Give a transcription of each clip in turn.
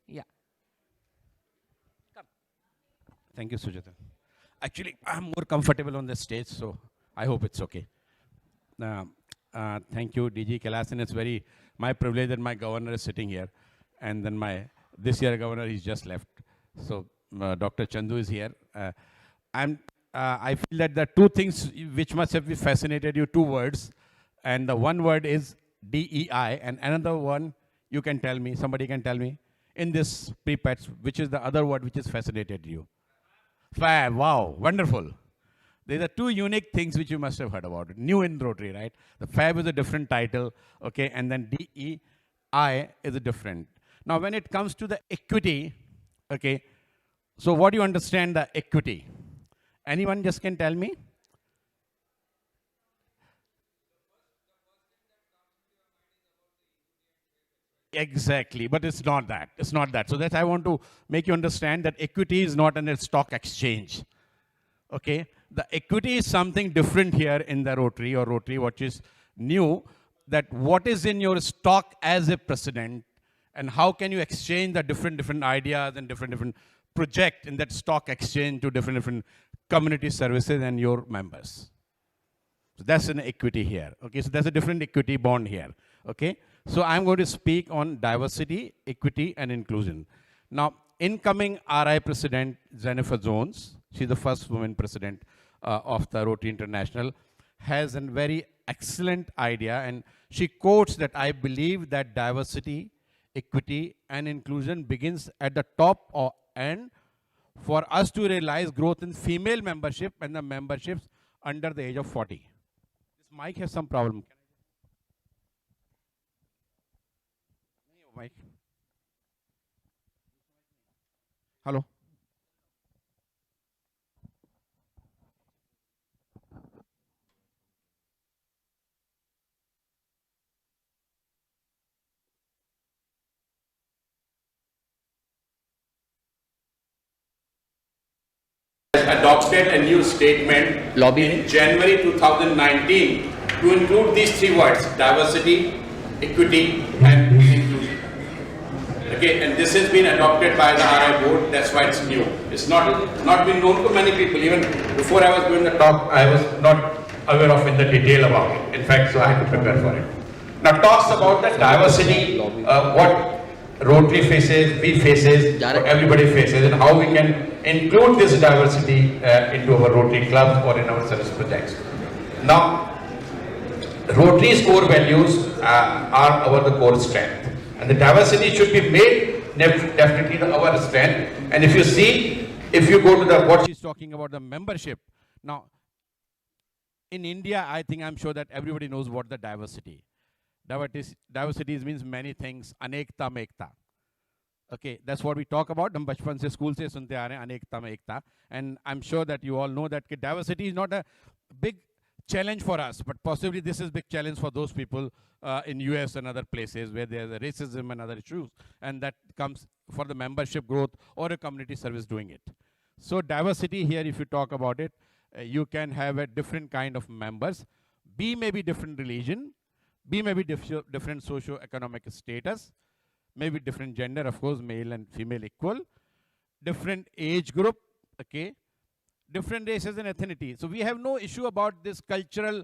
Yeah. Come. Thank you, Sujata. Actually, I'm more comfortable on the stage, so I hope it's okay. Thank you, DG Kailasan. It's very my privilege that my governor is sitting here, and then my this year governor he's just left. So Dr. Chandu is here. I'm. I feel that the two things which must have fascinated you, two words, and the one word is DEI, and another one you can tell me. Somebody can tell me in this pre-pets, which is the other word which has fascinated you. Fab. Wow. Wonderful. These are two unique things which you must have heard about. New in Rotary, right? The Fab is a different title, okay, and then DEI is a different. Now, when it comes to the equity, okay, so what do you understand the equity? Anyone just can tell me? Exactly, but it's not that. It's not that. So that I want to make you understand that equity is not an stock exchange. Okay, the equity is something different here in the Rotary or Rotary, which is new, that what is in your stock as a president and how can you exchange the different ideas and different project in that stock exchange to different community services and your members. So that's an equity here. Okay, so there's a different equity bond here. Okay, so I'm going to speak on diversity, equity, and inclusion. Now, incoming RI president Jennifer Jones, she's the first woman president of the Rotary International, has a very excellent idea, and she quotes that I believe that diversity, equity, and inclusion begins at the top and for us to realize growth in female membership and the memberships under the age of 40. This mic has some problem. Mic. Hello. Adopted a new statement Lobby in January 2019 to include these three words: diversity, equity, and inclusion. Okay, and this has been adopted by the RI board. That's why it's new. It's not been known to many people. Even before I was doing the talk, I was not aware of in the detail about it. In fact, so I had to prepare for it. Now, talks about the diversity, what Rotary faces, we faces, everybody faces, and how we can include this diversity into our Rotary clubs or in our service projects. Now, Rotary's core values are our the core strength, and the diversity should be made definitely our strength. And if you see, if you go to the what she's talking about, the membership. Now, in India, I think I'm sure that everybody knows what the diversity. Diversity means many things. Anekta में एकता. Okay, that's what we talk about. हम बचपन से school से सुनते आ रहे हैं अनेकता में एकता. And I'm sure that you all know that diversity is not a big challenge for us, but possibly this is a big challenge for those people in US and other places where there's a racism and other issues, and that comes for the membership growth or a community service doing it. So diversity here, if you talk about it, you can have a different kind of members. B may be different religion, B may be different socio-economic status, maybe different gender, of course, male and female equal, different age group, okay, different races and ethnicity. So we have no issue about this cultural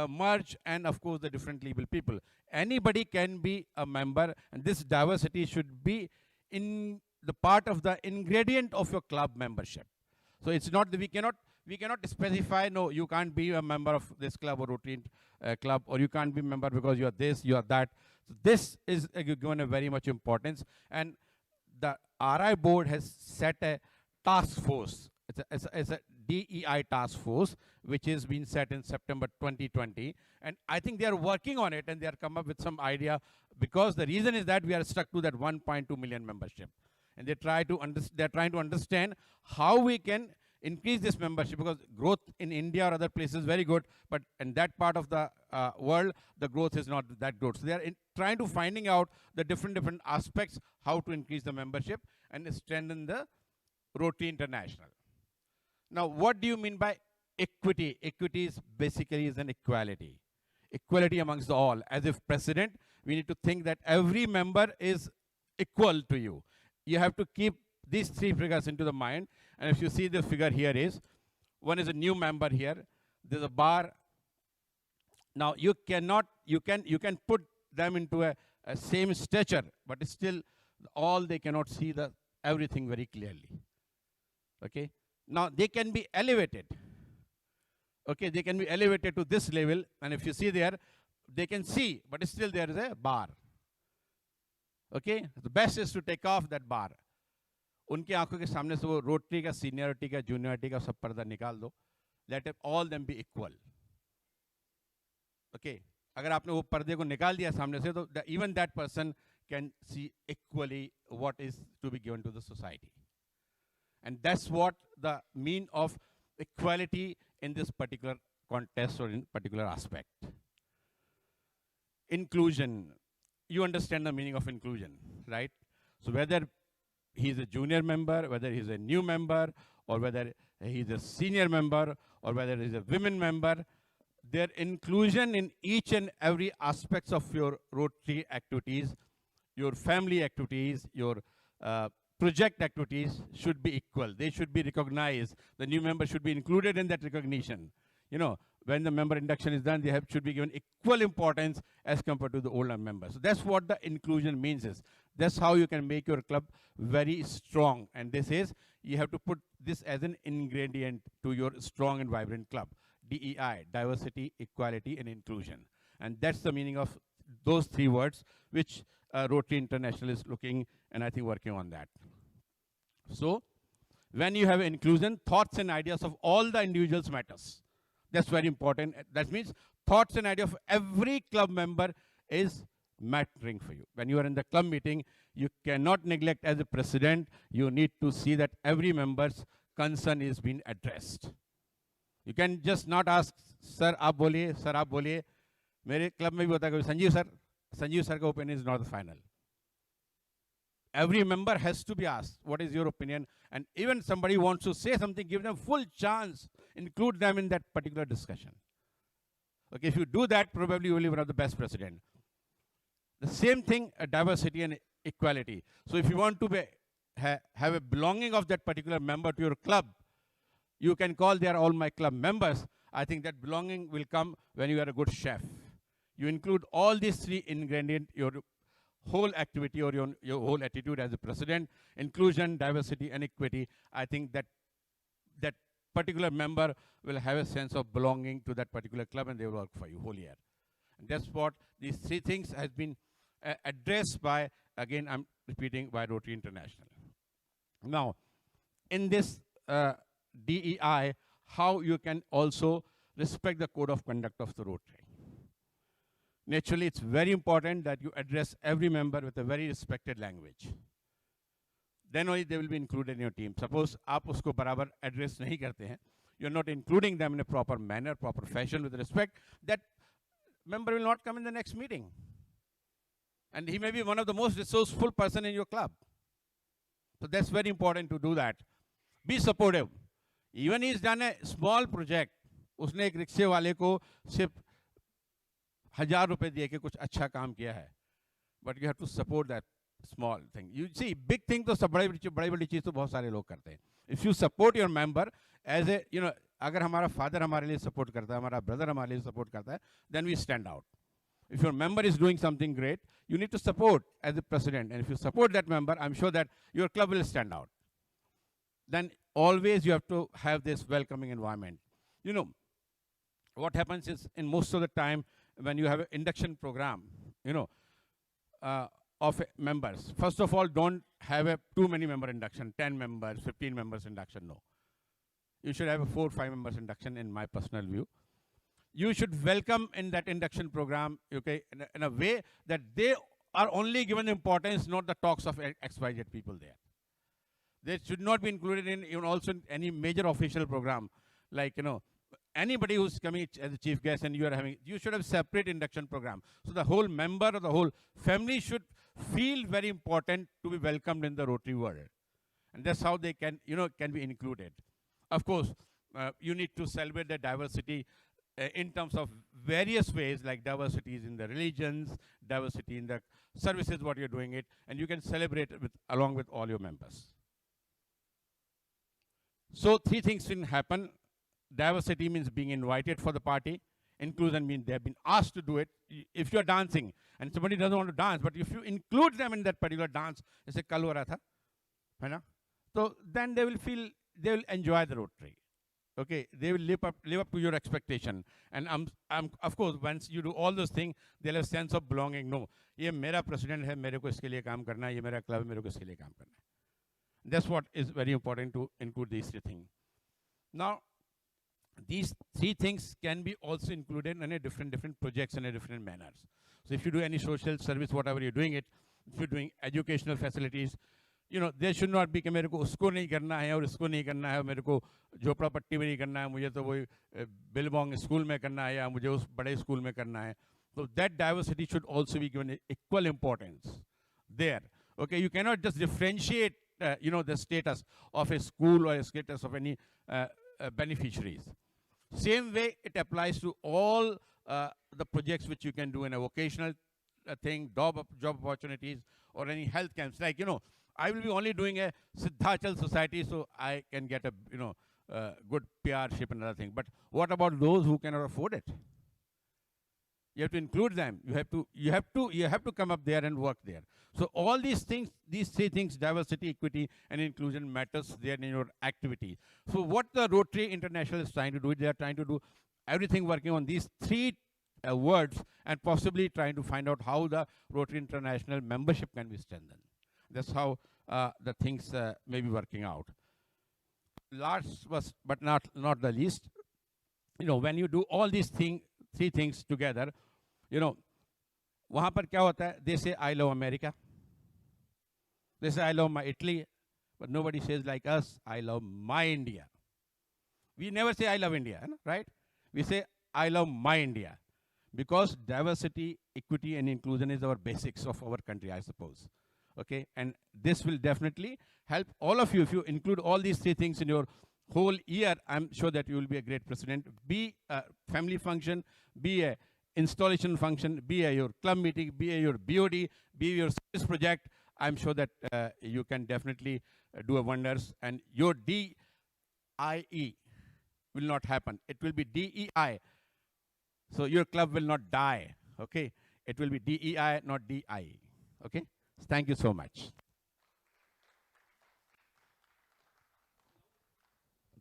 merge and of course the different able people. Anybody can be a member, and this diversity should be in the part of the ingredient of your club membership. So it's not that we cannot specify, no, you can't be a member of this club or Rotary club, or you can't be a member because you are this, you are that. So this is given a very much importance, and the RI board has set a task force. It's a DEI task force, which has been set in September 2020. And I think they are working on it, and they are come up with some idea, because the reason is that we are stuck to that 1.2 million membership. And they're trying to understand how we can increase this membership, because growth in India or other places is very good, but in that part of the world, the growth is not that good. So they are trying to finding out the different aspects, how to increase the membership and strengthen the Rotary International. Now, what do you mean by equity? Equity is basically is an equality. Equality amongst all. As if president, we need to think that every member is equal to you. you have to keep these three figures into the mind. And if you see the figure here is, one is a new member here. There's a bar. Now you can put them into a same stature, but still all they cannot see the everything very clearly. Okay. Now they can be elevated. Okay, they can be elevated to this level, and if you see there, they can see, but still there is a bar. Okay, the best is to take off that bar. उनकी आंखों के सामने से वो rotary का, seniority का, juniority का सब पर्दा निकाल दो. Let all them be equal. Okay, अगर आपने वो पर्दे को निकाल दिया सामने से, तो even that person can see equally what is to be given to the society. And that's what the mean of equality in this particular contest or in particular aspect. Inclusion. You understand the meaning of inclusion, right? So whether he's a junior member, whether he's a new member, or whether he's a senior member, or whether he's a women member, their inclusion in each and every aspects of your Rotary activities, your family activities, your project activities should be equal. They should be recognized. The new member should be included in that recognition. You know, when the member induction is done, they should be given equal importance as compared to the older members. So that's what the inclusion means is. That's how you can make your club very strong. And this is, you have to put this as an ingredient to your strong and vibrant club. DEI, diversity, equality, and inclusion. And that's the meaning of those three words, which Rotary International is looking and I think working on that. So, when you have inclusion, thoughts and ideas of all the individuals matters. That's very important. That means thoughts and ideas of every club member is mattering for you. When you are in the club meeting, you cannot neglect as a president, you need to see that every member's concern is being addressed. You can just not ask, sir, aap boliye, sir, aap boliye. Mere club mein bhi hota hai, Sanjeev sir ka opinion is not the final. Every member has to be asked, what is your opinion? And even somebody wants to say something, give them full chance, include them in that particular discussion. Okay, if you do that, probably you will be one of the best president. The same thing, diversity and equality. So if you want to have a belonging of that particular member to your club, you can call they are all my club members. I think that belonging will come when you are a good chef. You include all these three ingredients, your whole activity or your whole attitude as a president, inclusion, diversity, and equity. I think that that particular member will have a sense of belonging to that particular club and they will work for you whole year. And that's what these three things has been addressed by, again, I'm repeating, by Rotary International. Now, in this DEI, how you can also respect the code of conduct of the Rotary. Naturally, it's very important that you address every member with a very respected language. Then only they will be included in your team. Suppose आप उसको बराबर address नहीं करते हैं, you're not including them in a proper manner, proper fashion with respect, that member will not come in the next meeting. And he may be one of the most resourceful person in your club. So that's very important to do that. Be supportive. Even he's done a small project. उसने एक रिक्शे वाले को सिर्फ 1000 रुपए दिए कि कुछ अच्छा काम किया है. But you have to support that small thing. You see, big thing तो सब बड़ी चीज़ तो बहुत सारे लोग करते हैं. If you support your member as a, you know, अगर हमारा father हमारे लिए support करता है, हमारा brother हमारे लिए support करता है, then we stand out. If your member is doing something great, you need to support as a president. And if you support that member, I'm sure that your club will stand out. Then always you have to have this welcoming environment. You know, what happens is in most of the time when you have an induction program, you know, of members, first of all, don't have a too many member induction, 10 members, 15 members induction, no. You should have a 4 or 5 members induction in my personal view. You should welcome in that induction program, okay, in a way that they are only given importance, not the talks of XYZ people there. They should not be included in even also in any major official program. Like, you know, anybody who's coming as a chief guest and you are having, you should have separate induction program. So the whole member or the whole family should feel very important to be welcomed in the Rotary world. And that's how they can, you know, can be included. Of course, you need to celebrate the diversity. in terms of various ways, like diversities in the religions, diversity in the services, what you're doing it, and you can celebrate it with, along with all your members. So three things didn't happen. Diversity means being invited for the party. Inclusion means they've been asked to do it. If you're dancing and somebody doesn't want to dance, but if you include them in that particular dance, जैसे कल हो रहा था, है ना? So then they will feel, they will enjoy the Rotary. Okay, they will live up to your expectation. And of course, once you do all those things, they'll have sense of belonging. No, ये मेरा president है, मेरे को इसके लिए काम करना है, ये मेरा club है, मेरे को इसके लिए काम करना है. That's what is very important to include these three things. Now, these three things can be also included in a different projects in a different manners. So if you do any social service, whatever you're doing it, if you're doing educational facilities, you know, there should not be कि मेरे को उसको नहीं करना है और इसको नहीं करना है, मेरे को झोपड़ा पट्टी में नहीं करना है, मुझे तो वही बिलबोंग स्कूल में करना है या मुझे उस बड़े स्कूल में करना है. So that diversity should also be given equal importance there. Okay, you cannot just differentiate, you know, the status of a school or a status of any beneficiaries. Same way it applies to all the projects which you can do in a vocational thing, job opportunities, or any health camps. Like, you know, I will be only doing a Siddhachal society, so I can get a, you know, good PR-ship and other thing. But what about those who cannot afford it? You have to include them. You have to come up there and work there. So all these things, these three things, diversity, equity, and inclusion matters there in your activity. So what the Rotary International is trying to do, they are trying to do everything working on these three words and possibly trying to find out how the Rotary International membership can be strengthened. That's how the things may be working out. Last but not the least, you know, when you do all these three things together, you know, वहाँ पर क्या होता है? They say, I love America. They say, I love my Italy. But nobody says like us, I love my India. We never say, I love India, right? We say, I love my India. Because diversity, equity, and inclusion is our basics of our country, I suppose. Okay, and this will definitely help all of you. If you include all these three things in your whole year, I'm sure that you will be a great president. Be a family function, be a installation function, be a your club meeting, be a your BOD, be your service project. I'm sure that you can definitely do wonders. And your DIE will not happen. It will be DEI. So your club will not die. Okay, it will be DEI, not DIE. Okay. Thank you so much.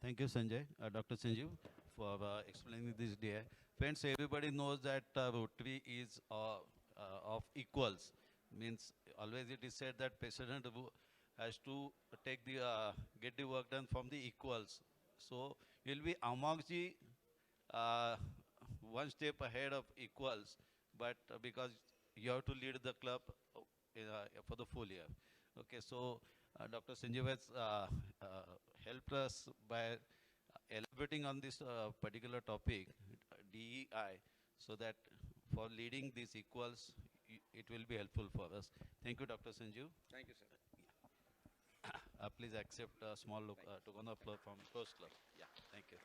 Thank you, Sanjay, Dr. Sanjeev, for explaining this day. Friends, everybody knows that Rotary is of equals. Means always it is said that president has to take the get the work done from the equals. So you'll be amongst the one step ahead of equals, but because you have to lead the club for the full year. Okay, so Dr. Sanjeev has helped us by elaborating on this particular topic, DEI, so that for leading these equals, it will be helpful for us. Thank you, Dr. Sanjeev. Thank you, sir. Please accept a small token of applause from Coast Club. Yeah, thank you.